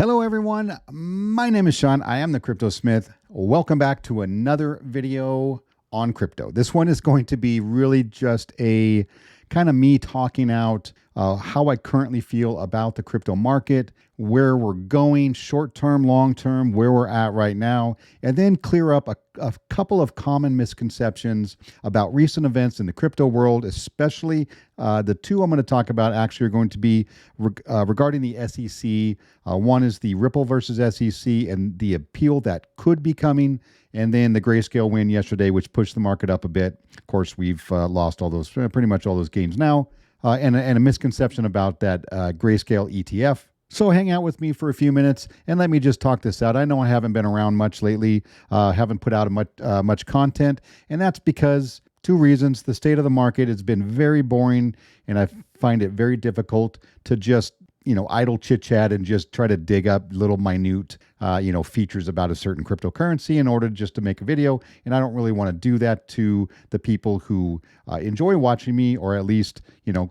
Hello, everyone. My name is Sean. I am the Crypto Smith. Welcome back to another video on crypto. This one is going to be really just a kind of me talking out how I currently feel about the crypto market, where we're going, short term, long term, where we're at right now, and then clear up a couple of common misconceptions about recent events in the crypto world, especially the two I'm going to talk about actually are going to be regarding the SEC. One is the Ripple versus SEC and the appeal that could be coming, and then the Grayscale win yesterday, which pushed the market up a bit. Of course, we've lost all those, pretty much all those gains now, and a misconception about that Grayscale ETF. So hang out with me for a few minutes and let me just talk this out. I know I haven't been around much lately, haven't put out much content, and that's because two reasons. The state of the market has been very boring, and I find it very difficult to just idle chit chat and just try to dig up little minute, features about a certain cryptocurrency in order just to make a video. And I don't really want to do that to the people who enjoy watching me, or at least,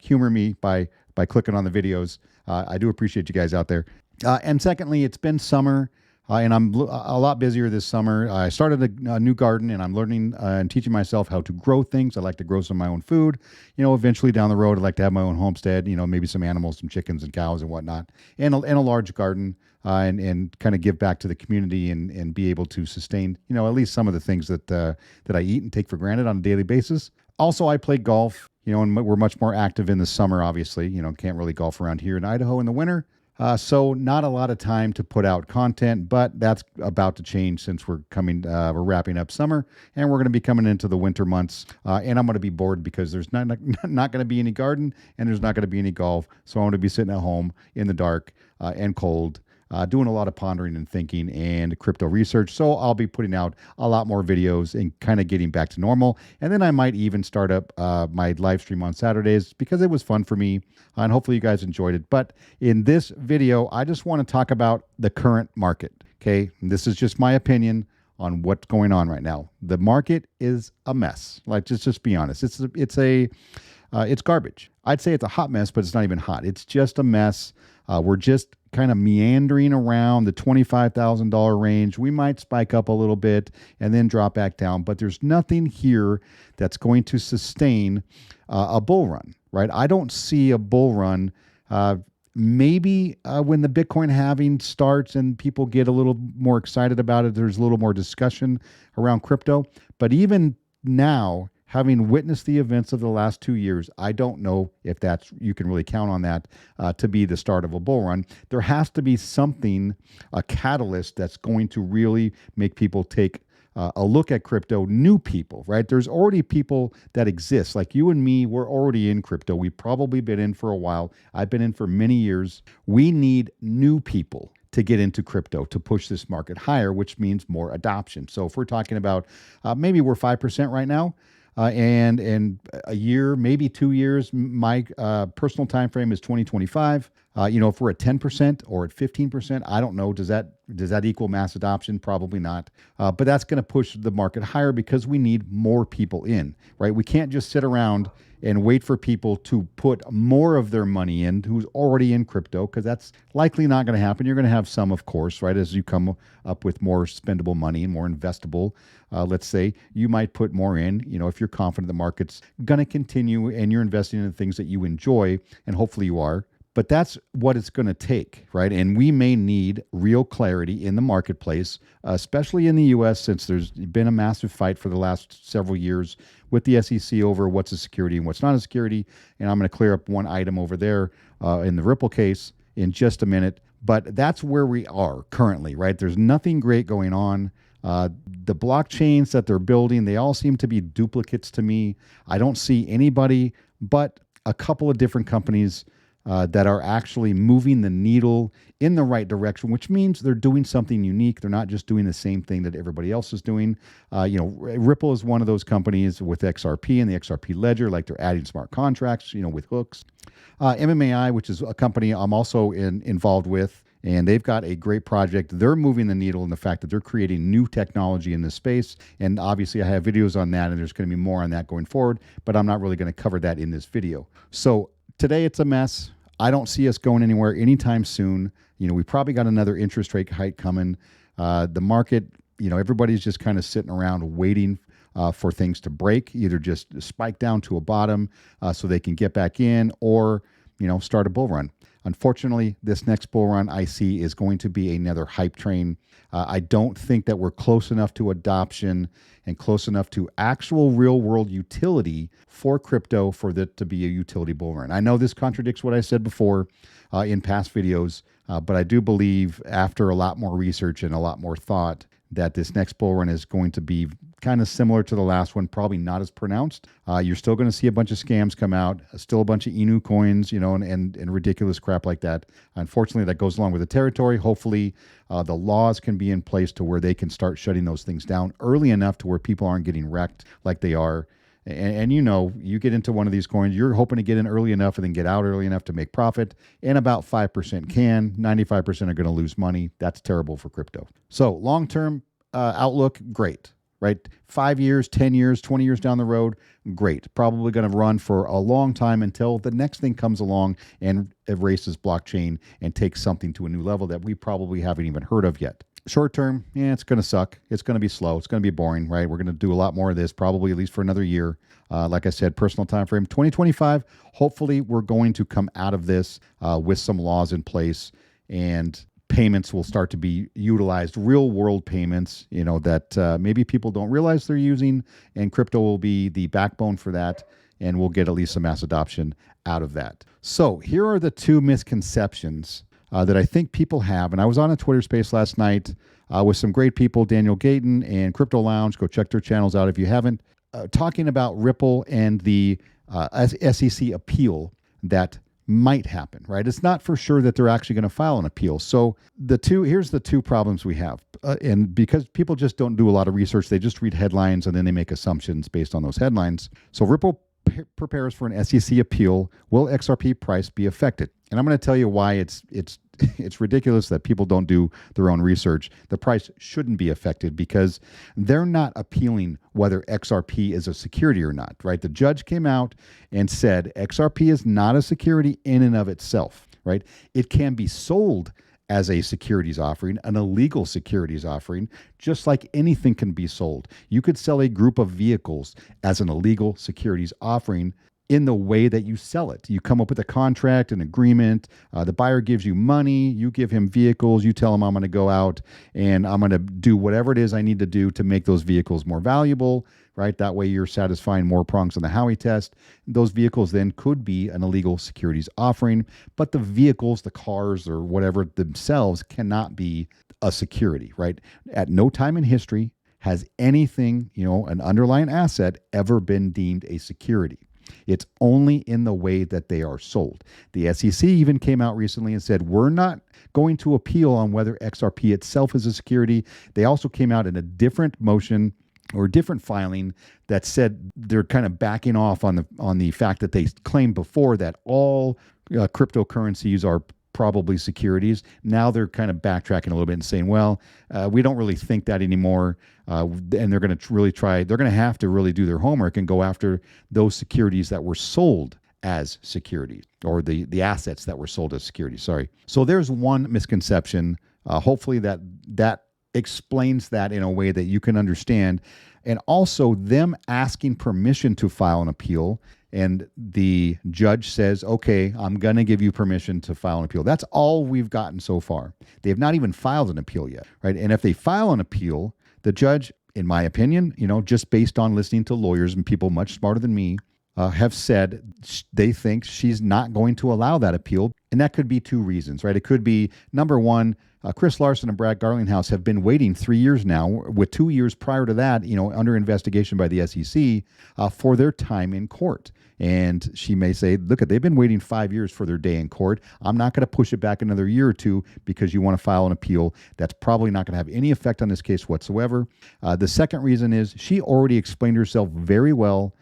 humor me by clicking on the videos. I do appreciate you guys out there. And secondly, it's been summer. And I'm a lot busier this summer. I started a new garden, and I'm learning and teaching myself how to grow things. I like to grow some of my own food. Eventually down the road, I'd like to have my own homestead, maybe some animals, some chickens and cows and whatnot, and a large garden, and kind of give back to the community and be able to sustain, at least some of the things that I eat and take for granted on a daily basis. Also, I play golf, and we're much more active in the summer, obviously. Can't really golf around here in Idaho in the winter. So not a lot of time to put out content, but that's about to change since we're wrapping up summer, and we're going to be coming into the winter months. And I'm going to be bored because there's not going to be any garden, and there's not going to be any golf. So I'm going to be sitting at home in the dark and cold, doing a lot of pondering and thinking and crypto research. So I'll be putting out a lot more videos and kind of getting back to normal. And then I might even start up my live stream on Saturdays because it was fun for me, and hopefully you guys enjoyed it. But in this video, I just want to talk about the current market. Okay, and this is just my opinion on what's going on right now. The market is a mess. Like, just be honest. It's garbage. I'd say it's a hot mess, but it's not even hot. It's just a mess. We're just kind of meandering around the $25,000 range. We might spike up a little bit and then drop back down, but there's nothing here that's going to sustain a bull run, right? I don't see a bull run. Maybe when the Bitcoin halving starts and people get a little more excited about it, there's a little more discussion around crypto. But even now, having witnessed the events of the last 2 years, I don't know if you can really count on that to be the start of a bull run. There has to be something, a catalyst that's going to really make people take a look at crypto. New people, right? There's already people that exist. Like you and me, we're already in crypto. We've probably been in for a while. I've been in for many years. We need new people to get into crypto to push this market higher, which means more adoption. So if we're talking about maybe we're 5% right now, and in a year, maybe 2 years, my personal time frame is 2025. If we're at 10% or at 15%, I don't know. Does that equal mass adoption? Probably not. But that's going to push the market higher because we need more people in, right? We can't just sit around and wait for people to put more of their money in who's already in crypto, because that's likely not going to happen. You're going to have some, of course, right? As you come up with more spendable money and more investable, let's say, you might put more in, if you're confident the market's going to continue and you're investing in the things that you enjoy, and hopefully you are. But that's what it's going to take, right? And we may need real clarity in the marketplace, especially in the U.S., since there's been a massive fight for the last several years with the SEC over what's a security and what's not a security. And I'm going to clear up one item over there in the Ripple case in just a minute. But that's where we are currently, right? There's nothing great going on. The blockchains that they're building, they all seem to be duplicates to me. I don't see anybody but a couple of different companies that are actually moving the needle in the right direction, which means they're doing something unique. They're not just doing the same thing that everybody else is doing. Ripple is one of those companies with XRP and the XRP ledger, like they're adding smart contracts, with hooks. MMAI, which is a company I'm also involved with, and they've got a great project. They're moving the needle in the fact that they're creating new technology in this space. And obviously I have videos on that, and there's going to be more on that going forward, but I'm not really going to cover that in this video. So today it's a mess. I don't see us going anywhere anytime soon. We probably got another interest rate hike coming. The market, everybody's just kind of sitting around waiting for things to break, either just spike down to a bottom so they can get back in, or start a bull run. Unfortunately, this next bull run I see is going to be another hype train. I don't think that we're close enough to adoption and close enough to actual real world utility for crypto for it to be a utility bull run. I know this contradicts what I said before in past videos, but I do believe after a lot more research and a lot more thought that this next bull run is going to be kind of similar to the last one, probably not as pronounced. You're still going to see a bunch of scams come out, still a bunch of Inu coins, and ridiculous crap like that. Unfortunately, that goes along with the territory. Hopefully, the laws can be in place to where they can start shutting those things down early enough to where people aren't getting wrecked like they are. And you get into one of these coins, you're hoping to get in early enough and then get out early enough to make profit. And about 5% can, 95% are going to lose money. That's terrible for crypto. So long-term outlook, great, right? 5 years, 10 years, 20 years down the road, great. Probably going to run for a long time until the next thing comes along and erases blockchain and takes something to a new level that we probably haven't even heard of yet. Short term, it's going to suck. It's going to be slow. It's going to be boring, right? We're going to do a lot more of this, probably at least for another year. Like I said, personal time frame 2025. Hopefully, we're going to come out of this with some laws in place, and payments will start to be utilized, real world payments, that maybe people don't realize they're using, and crypto will be the backbone for that, and we'll get at least some mass adoption out of that. So here are the two misconceptions that I think people have. And I was on a Twitter space last night with some great people, Daniel Gayton and Crypto Lounge. Go check their channels out if you haven't. Talking about Ripple and the SEC appeal that might happen, right? It's not for sure that they're actually going to file an appeal. So here's the two problems we have. And because people just don't do a lot of research, they just read headlines and then they make assumptions based on those headlines. So Ripple prepares for an SEC appeal. Will XRP price be affected? And I'm going to tell you why it's ridiculous that people don't do their own research. The price shouldn't be affected because they're not appealing whether XRP is a security or not, right? The judge came out and said XRP is not a security in and of itself, right? It can be sold as a securities offering, an illegal securities offering, just like anything can be sold. You could sell a group of vehicles as an illegal securities offering in the way that you sell it. You come up with a contract, an agreement. The buyer gives you money. You give him vehicles. You tell him, I'm going to go out and I'm going to do whatever it is I need to do to make those vehicles more valuable, right? That way you're satisfying more prongs on the Howey test. Those vehicles then could be an illegal securities offering, but the vehicles, the cars or whatever themselves cannot be a security, right? At no time in history has anything, an underlying asset ever been deemed a security. It's only in the way that they are sold. The SEC even came out recently and said, we're not going to appeal on whether XRP itself is a security. They also came out in a different motion or different filing that said they're kind of backing off on the fact that they claimed before that all cryptocurrencies are probably securities. Now they're kind of backtracking a little bit and saying, well, we don't really think that anymore. And they're going to have to really do their homework and go after those securities that were sold as securities, or the assets that were sold as securities. Sorry. So there's one misconception. Hopefully that explains that in a way that you can understand. And also them asking permission to file an appeal. And the judge says, okay, I'm going to give you permission to file an appeal. That's all we've gotten so far. They have not even filed an appeal yet, right? And if they file an appeal, the judge, in my opinion, just based on listening to lawyers and people much smarter than me, have said they think she's not going to allow that appeal. And that could be two reasons, right? It could be, number one, Chris Larson and Brad Garlinghouse have been waiting 3 years now, with 2 years prior to that, under investigation by the SEC for their time in court. And she may say, look, they've been waiting 5 years for their day in court. I'm not going to push it back another year or two because you want to file an appeal. That's probably not going to have any effect on this case whatsoever. The second reason is she already explained herself very well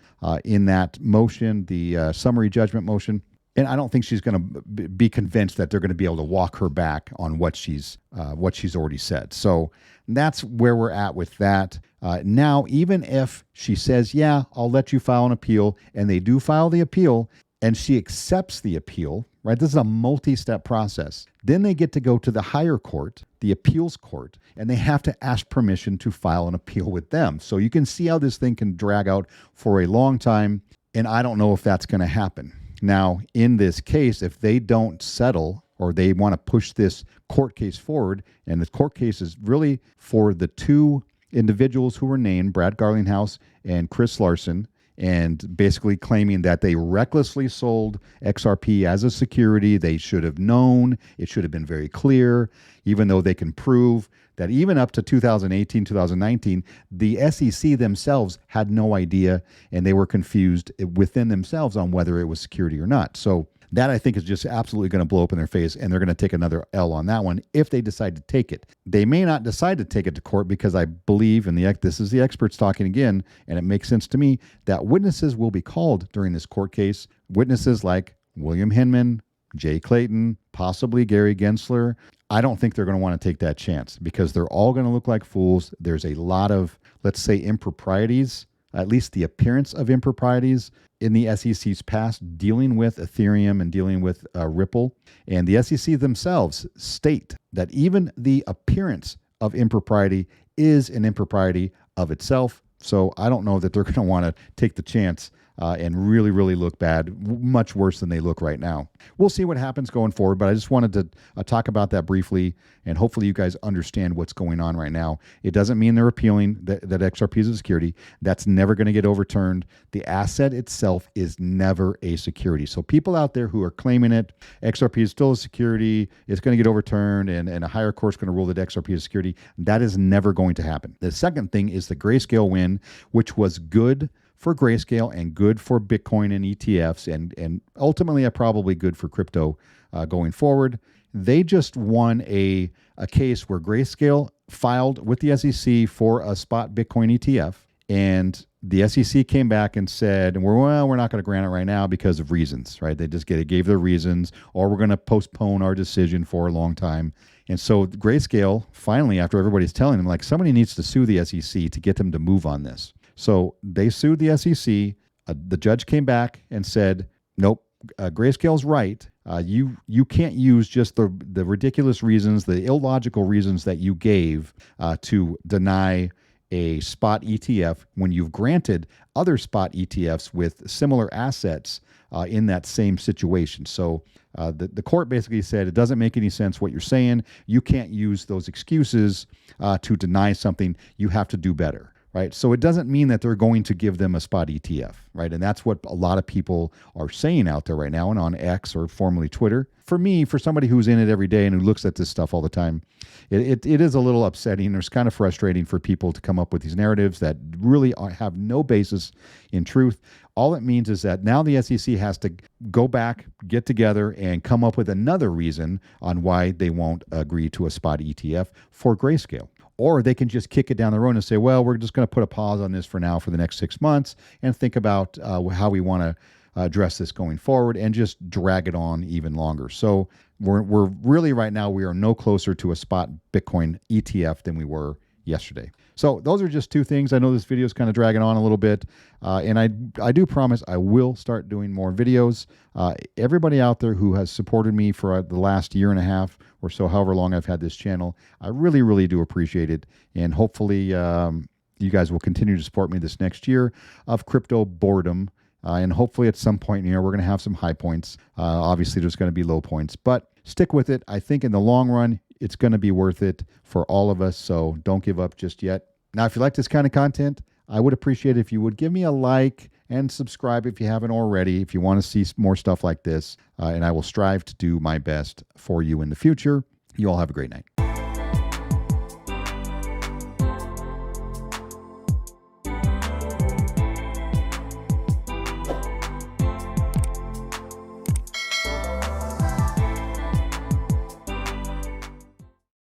in that motion, the summary judgment motion. And I don't think she's going to be convinced that they're going to be able to walk her back on what she's already said. So that's where we're at with that. Now, even if she says, yeah, I'll let you file an appeal, and they do file the appeal, and she accepts the appeal, right? This is a multi-step process. Then they get to go to the higher court, the appeals court, and they have to ask permission to file an appeal with them. So you can see how this thing can drag out for a long time, and I don't know if that's going to happen. Now, in this case, if they don't settle or they want to push this court case forward, and the court case is really for the two individuals who were named, Brad Garlinghouse and Chris Larson, and basically claiming that they recklessly sold XRP as a security. They should have known. It should have been very clear, even though they can prove that even up to 2018, 2019, the SEC themselves had no idea, and they were confused within themselves on whether it was security or not. So that, I think, is just absolutely going to blow up in their face, and they're going to take another L on that one if they decide to take it. They may not decide to take it to court because I believe, and this is the experts talking again, and it makes sense to me, that witnesses will be called during this court case. Witnesses like William Hinman, Jay Clayton, possibly Gary Gensler. I don't think they're going to want to take that chance because they're all going to look like fools. There's a lot of, let's say, improprieties, at least the appearance of improprieties in the SEC's past dealing with Ethereum and dealing with Ripple. And the SEC themselves state that even the appearance of impropriety is an impropriety of itself. So I don't know that they're going to want to take the chance and really, really look bad, much worse than they look right now. We'll see what happens going forward, but I just wanted to talk about that briefly, and hopefully you guys understand what's going on right now. It doesn't mean they're appealing that XRP is a security. That's never going to get overturned. The asset itself is never a security. So people out there who are claiming it, XRP is still a security, it's going to get overturned, and a higher court is going to rule that XRP is a security, that is never going to happen. The second thing is the Grayscale win, which was good for Grayscale and good for Bitcoin and ETFs, and ultimately probably good for crypto going forward. They just won a case where Grayscale filed with the SEC for a spot Bitcoin ETF, and the SEC came back and said, we're not going to grant it right now because of reasons, right? They gave their reasons, or we're going to postpone our decision for a long time. And so Grayscale, finally, after everybody's telling them, like, somebody needs to sue the SEC to get them to move on this. So they sued the SEC. The judge came back and said, nope, Grayscale's right. You can't use just the ridiculous reasons, the illogical reasons that you gave to deny a spot ETF when you've granted other spot ETFs with similar assets in that same situation. So the court basically said it doesn't make any sense what you're saying. You can't use those excuses to deny something. You have to do better. Right. So it doesn't mean that they're going to give them a spot ETF. Right. And that's what a lot of people are saying out there right now and on X, or formerly Twitter. For me, for somebody who's in it every day and who looks at this stuff all the time, it is a little upsetting. It's kind of frustrating for people to come up with these narratives that really have no basis in truth. All it means is that now the SEC has to go back, get together, and come up with another reason on why they won't agree to a spot ETF for Grayscale. Or they can just kick it down the road and say, well, we're just going to put a pause on this for now for the next 6 months and think about how we want to address this going forward, and just drag it on even longer. So we're really right now, we are no closer to a spot Bitcoin ETF than we were yesterday. So those are just two things. I know this video is kind of dragging on a little bit, and I do promise I will start doing more videos. Everybody out there who has supported me for the last year and a half or so, however long I've had this channel, I really, really do appreciate it. And hopefully you guys will continue to support me this next year of crypto boredom. And hopefully at some point, we're going to have some high points. Obviously, there's going to be low points, but stick with it. I think in the long run, it's going to be worth it for all of us. So don't give up just yet. Now, if you like this kind of content, I would appreciate it if you would give me a like and subscribe if you haven't already, if you want to see more stuff like this. And I will strive to do my best for you in the future. You all have a great night.